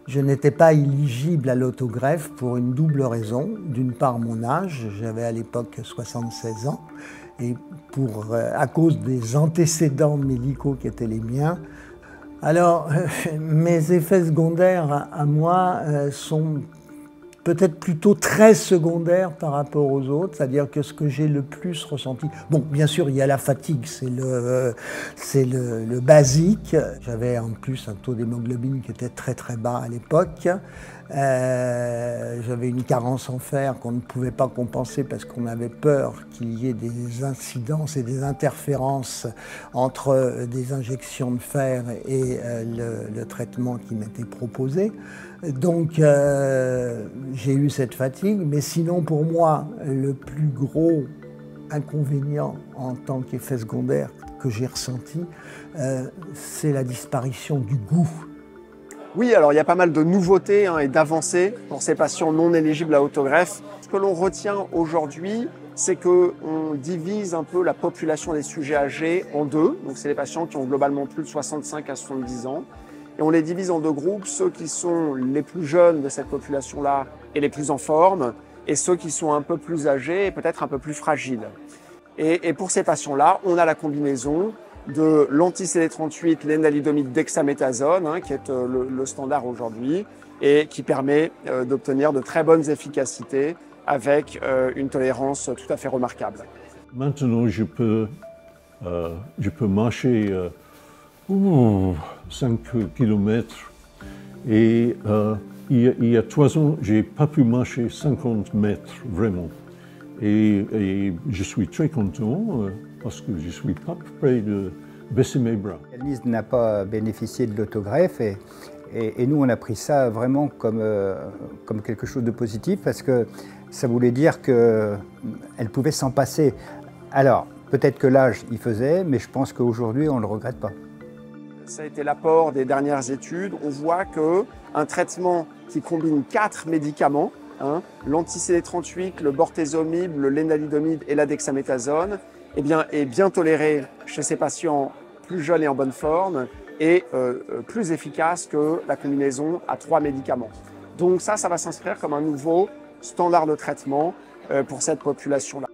Je n'étais pas éligible à l'autogreffe pour une double raison. D'une part, mon âge, j'avais à l'époque 76 ans, et à cause des antécédents médicaux qui étaient les miens. Alors, mes effets secondaires à moi sont peut-être plutôt très secondaires par rapport aux autres, c'est-à-dire que ce que j'ai le plus ressenti... Bon, bien sûr, il y a la fatigue, c'est le basique. J'avais en plus un taux d'hémoglobine qui était très très bas à l'époque. J'avais une carence en fer qu'on ne pouvait pas compenser parce qu'on avait peur qu'il y ait des incidences et des interférences entre des injections de fer et le traitement qui m'était proposé. Donc j'ai eu cette fatigue, mais sinon pour moi, le plus gros inconvénient en tant qu'effet secondaire que j'ai ressenti, c'est la disparition du goût. Oui, alors il y a pas mal de nouveautés et d'avancées pour ces patients non éligibles à autogreffe. Ce que l'on retient aujourd'hui, c'est qu'on divise un peu la population des sujets âgés en deux. Donc c'est les patients qui ont globalement plus de 65 à 70 ans. Et on les divise en deux groupes, ceux qui sont les plus jeunes de cette population-là et les plus en forme, et ceux qui sont un peu plus âgés et peut-être un peu plus fragiles. Et pour ces patients-là, on a la combinaison de l'anti-CD38, lénalidomide, dexaméthasone, qui est le standard aujourd'hui, et qui permet d'obtenir de très bonnes efficacités avec une tolérance tout à fait remarquable. Maintenant, je peux marcher 5 km et il y a 3 ans, je n'ai pas pu marcher 50 mètres vraiment. Et je suis très content parce que je suis pas prêt de baisser mes bras. Lise n'a pas bénéficié de l'autogreffe et nous on a pris ça vraiment comme quelque chose de positif parce que ça voulait dire qu'elle pouvait s'en passer. Alors peut-être que l'âge y faisait, mais je pense qu'aujourd'hui on ne le regrette pas. Ça a été l'apport des dernières études. On voit qu'un traitement qui combine 4 médicaments, l'anti-CD38, le bortezomib, le lénalidomide et la dexaméthasone, est bien toléré chez ces patients plus jeunes et en bonne forme et plus efficace que la combinaison à 3 médicaments. Donc ça va s'inscrire comme un nouveau standard de traitement pour cette population-là.